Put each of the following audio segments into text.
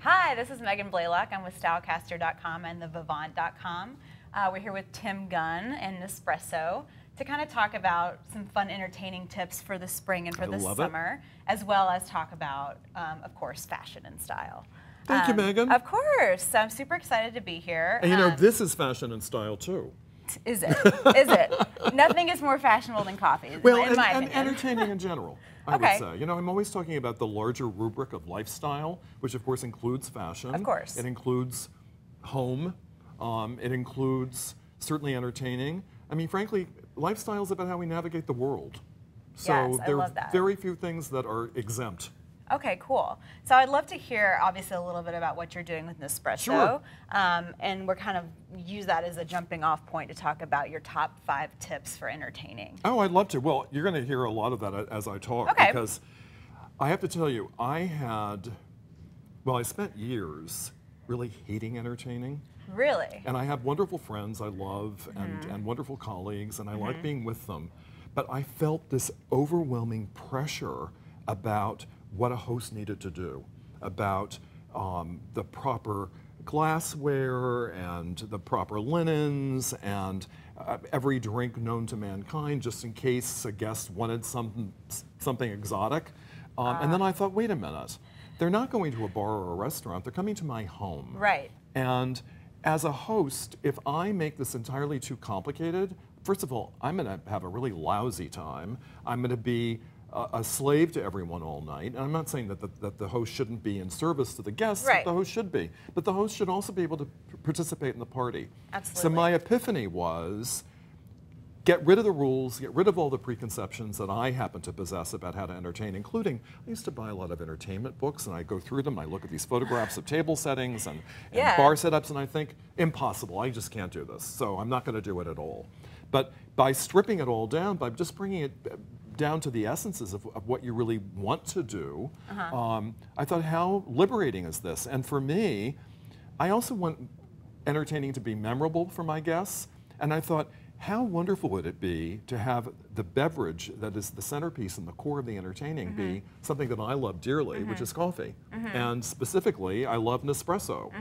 Hi, this is Megan Blaylock. I'm with Stylecaster.com and thevivant.com. We're here with Tim Gunn and Nespresso to kind of talk about some fun, entertaining tips for the spring and for the summer, as well as talk about, of course, fashion and style. Thank you, Megan. Of course. So I'm super excited to be here. And you know, this is fashion and style, too. Is it? Is it? Nothing is more fashionable than coffee, in my opinion. And entertaining in general, I would say. You know, I'm always talking about the larger rubric of lifestyle, which of course includes fashion. Of course. It includes home. It includes certainly entertaining. I mean, frankly, lifestyle is about how we navigate the world. So yes, there I love that. are very few things that are exempt. Okay, cool. So I'd love to hear, obviously, a little bit about what you're doing with Nespresso. Sure. And we're kind of use that as a jumping off point to talk about your top 5 tips for entertaining. Oh, I'd love to. Well, you're going to hear a lot of that as I talk. Okay. Because I have to tell you, I spent years really hating entertaining. Really? And I have wonderful friends I love and wonderful colleagues, and I like being with them. But I felt this overwhelming pressure about what a host needed to do, about the proper glassware and the proper linens and every drink known to mankind, just in case a guest wanted something exotic. And then I thought, wait a minute, they're not going to a bar or a restaurant, they're coming to my home. Right. And as a host, if I make this entirely too complicated, first of all, I'm going to have a really lousy time. I'm going to be a slave to everyone all night. And I'm not saying that the host shouldn't be in service to the guests, right. The host should be. But the host should also be able to participate in the party. Absolutely. So my epiphany was, get rid of the rules, get rid of all the preconceptions that I happen to possess about how to entertain, including, I used to buy a lot of entertainment books, and I go through them, I look at these photographs of table settings and bar setups, and I think, impossible, I just can't do this, so I'm not going to do it at all. But by stripping it all down, by just bringing it down to the essences of what you really want to do, I thought, how liberating is this? And for me, I also want entertaining to be memorable for my guests, and I thought, how wonderful would it be to have the beverage that is the centerpiece and the core of the entertaining be something that I love dearly, which is coffee. And specifically, I love Nespresso.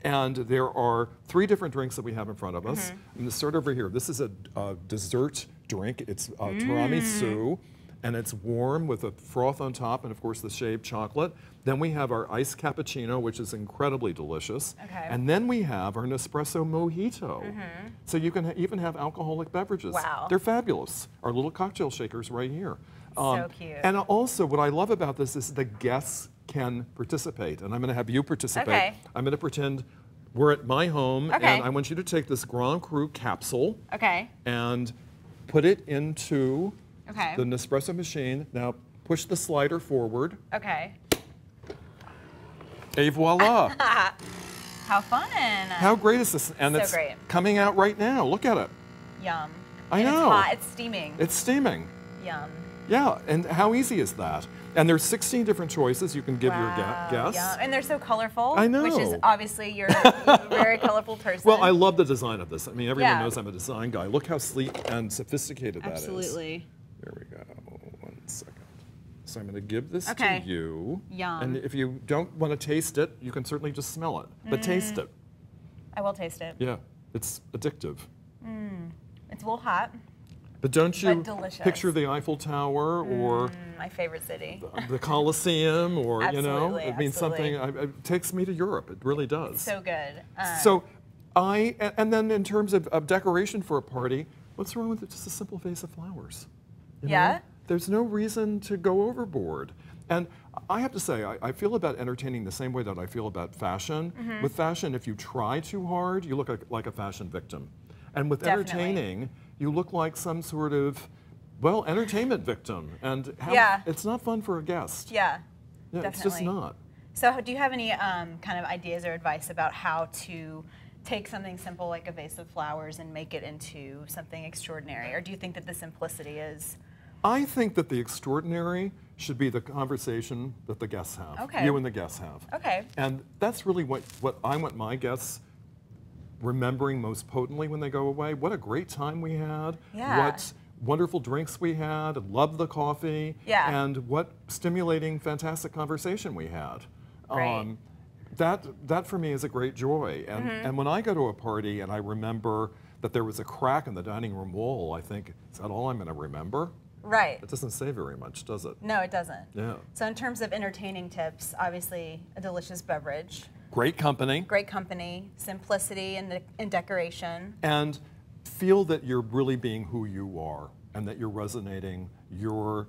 And there are 3 different drinks that we have in front of us. I'm going to start over here. This is a dessert drink. It's tiramisu, and it's warm with a froth on top and, of course, the shaved chocolate. Then we have our iced cappuccino, which is incredibly delicious. Okay. And then we have our Nespresso mojito. So you can even have alcoholic beverages. Wow. They're fabulous. Our little cocktail shakers right here. So cute. And also, what I love about this is the guests can participate. And I'm going to have you participate. Okay. I'm going to pretend we're at my home, and I want you to take this Grand Cru capsule and put it into the Nespresso machine. Now, push the slider forward. Okay. Et voila. How fun. How great is this? And it's coming out right now. Look at it. Yum. I know. It's hot. It's steaming. It's steaming. Yum. Yeah, and how easy is that? And there's 16 different choices you can give your guests. Yum. And they're so colorful. I know. Which is obviously you're a very colorful person. Well, I love the design of this. I mean, everyone knows I'm a design guy. Look how sleek and sophisticated that is. Absolutely. There we go. 1 second. So I'm going to give this to you. Yum. And if you don't want to taste it, you can certainly just smell it. But taste it. I will taste it. Yeah, it's addictive. It's a little hot. But don't you picture the Eiffel Tower or my favorite city, the Colosseum, or you know, it means something. It takes me to Europe. It really does. It's so good. So and then in terms of decoration for a party, what's wrong with just a simple vase of flowers? You know? There's no reason to go overboard. And I have to say, I feel about entertaining the same way that I feel about fashion. With fashion, if you try too hard, you look like a fashion victim. And with entertaining, you look like some sort of, well, entertainment victim. And it's not fun for a guest. Yeah, definitely. It's just not. So do you have any kind of ideas or advice about how to take something simple like a vase of flowers and make it into something extraordinary? Or do you think that the simplicity is... I think that the extraordinary should be the conversation that the guests have, you and the guests have. And that's really what I want my guests remembering most potently when they go away. What a great time we had. What wonderful drinks we had. Loved the coffee. And what stimulating, fantastic conversation we had. that for me is a great joy. And, and when I go to a party and I remember that there was a crack in the dining room wall, I think, is that all I'm going to remember? Right. It doesn't say very much, does it? No, it doesn't. Yeah. So in terms of entertaining tips, obviously a delicious beverage. Great company. Great company, simplicity in decoration. And feel that you're really being who you are and that you're resonating your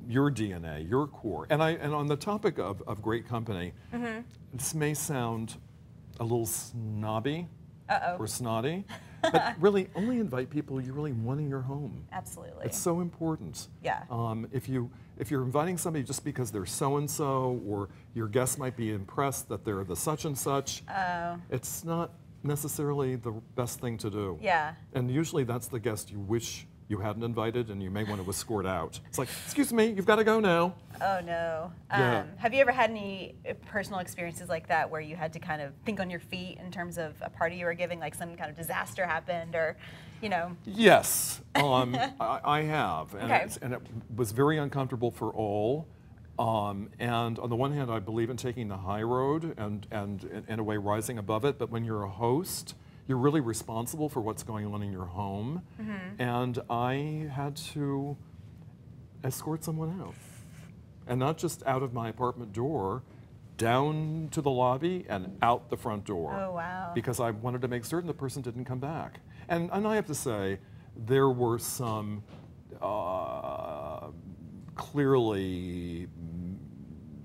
DNA, your core. And on the topic of great company, this may sound a little snobby or snotty, but really only invite people you really want in your home. Absolutely. It's so important. Yeah. If you're inviting somebody just because they're so-and-so, or your guests might be impressed that they're the such and such, it's not necessarily the best thing to do. Yeah. And usually that's the guest you wish you hadn't invited and you may want to escort out. It's like, excuse me, you've got to go now. Oh no. Yeah. Have you ever had any personal experiences like that where you had to kind of think on your feet in terms of a party you were giving, like some kind of disaster happened, or, you know? Yes, I have. And, okay. And it was very uncomfortable for all. And on the one hand, I believe in taking the high road and in a way rising above it, but when you're a host, you're really responsible for what's going on in your home. And I had to escort someone out. And not just out of my apartment door, down to the lobby and out the front door. Oh, wow. Because I wanted to make certain the person didn't come back. And I have to say, there were some clearly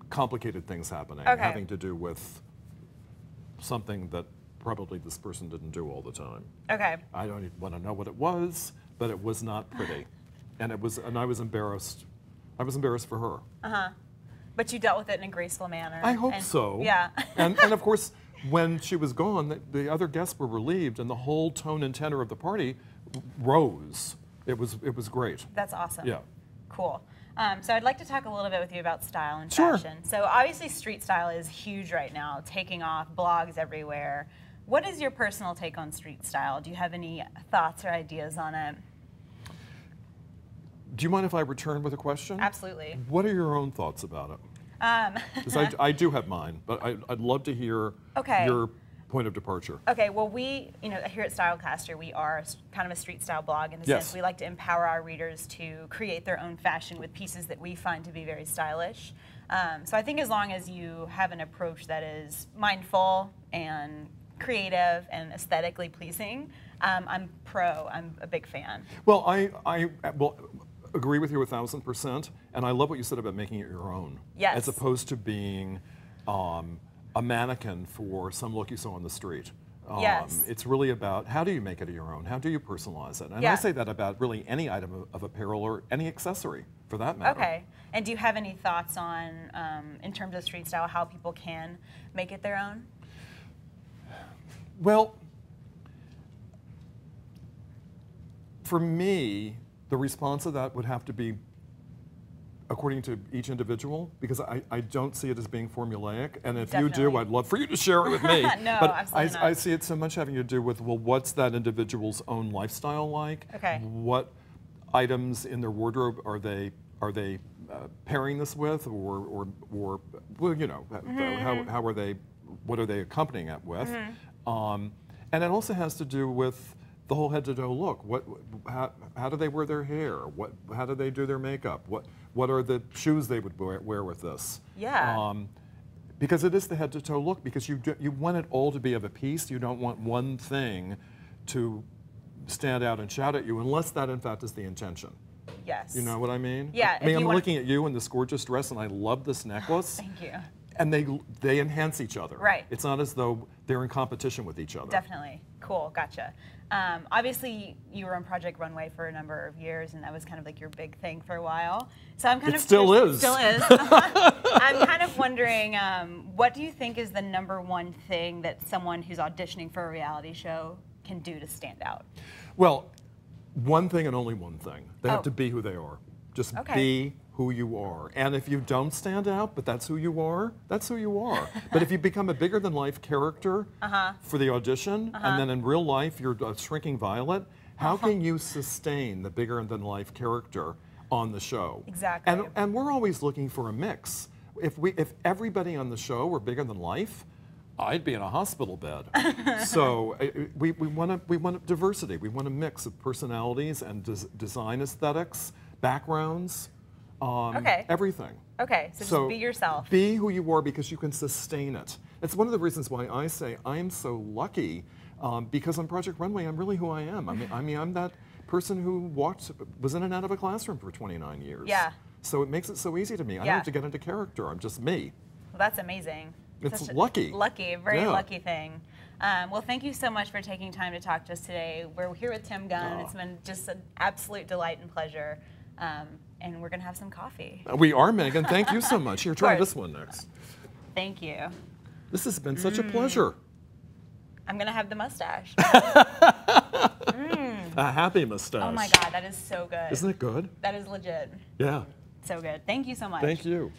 complicated things happening, having to do with something that probably this person didn't do all the time. Okay. I don't even want to know what it was, but it was not pretty. And I was embarrassed. I was embarrassed for her. But you dealt with it in a graceful manner. I hope so. Yeah. and of course, when she was gone, the other guests were relieved and the whole tone and tenor of the party rose. It was great. That's awesome. Yeah. Cool. So I'd like to talk a little bit with you about style and Sure. fashion. So obviously street style is huge right now, taking off, blogs everywhere. What is your personal take on street style? Do you have any thoughts or ideas on it? Do you mind if I return with a question? Absolutely. What are your own thoughts about it? Because I do have mine, but I'd love to hear your point of departure. Okay, well here at Stylecaster, we are kind of a street style blog in the sense we like to empower our readers to create their own fashion with pieces that we find to be very stylish. So I think as long as you have an approach that is mindful and creative and aesthetically pleasing, I'm a big fan. Well, I agree with you 1,000%, and I love what you said about making it your own. Yes. As opposed to being a mannequin for some look you saw on the street. Yes. It's really about how do you make it your own? How do you personalize it? And I say that about really any item of apparel or any accessory for that matter. Okay. And do you have any thoughts on, in terms of street style, how people can make it their own? Well, for me, the response to that would have to be according to each individual, because I don't see it as being formulaic. And if you do, I'd love for you to share it with me. No, but absolutely not. I see it so much having to do with, well, what's that individual's own lifestyle like? Okay. What items in their wardrobe are they pairing this with, or well, you know, how are they, what are they accompanying it with? And it also has to do with the whole head-to-toe look. How do they wear their hair? How do they do their makeup? What are the shoes they would wear with this? Yeah. Because it is the head-to-toe look. Because you want it all to be of a piece. You don't want one thing to stand out and shout at you, unless that, in fact, is the intention. Yes. You know what I mean? Yeah. I mean, I'm looking at you in this gorgeous dress, and I love this necklace. Thank you. And they enhance each other. Right. It's not as though they're in competition with each other. Definitely. Cool. Gotcha. Obviously, you were on Project Runway for a number of years, and that was kind of like your big thing for a while. So I'm kind of still is. Still is. I'm kind of wondering, what do you think is the #1 thing that someone who's auditioning for a reality show can do to stand out? Well, one thing and only one thing. They have to be who they are. Just be who you are. And if you don't stand out, but that's who you are, that's who you are. But if you become a bigger than life character for the audition, and then in real life you're a shrinking violet, how can you sustain the bigger than life character on the show? Exactly. And we're always looking for a mix. If everybody on the show were bigger than life, I'd be in a hospital bed. So we want diversity. We want a mix of personalities and design aesthetics, backgrounds, everything. Okay, so just be yourself. Be who you are because you can sustain it. It's one of the reasons why I say I am so lucky because on Project Runway, I'm really who I am. I mean, I'm that person who was in and out of a classroom for 29 years. Yeah. So it makes it so easy to me. I don't have to get into character. I'm just me. Well, that's amazing. It's lucky. Lucky, very lucky thing. Well, thank you so much for taking time to talk to us today. We're here with Tim Gunn. It's been just an absolute delight and pleasure. And we're going to have some coffee. We are, Megan. Thank you so much. Here, try this one next. Thank you. This has been such a pleasure. I'm going to have the mustache. A happy mustache. Oh my God, that is so good. Isn't it good? That is legit. Yeah. So good. Thank you so much. Thank you.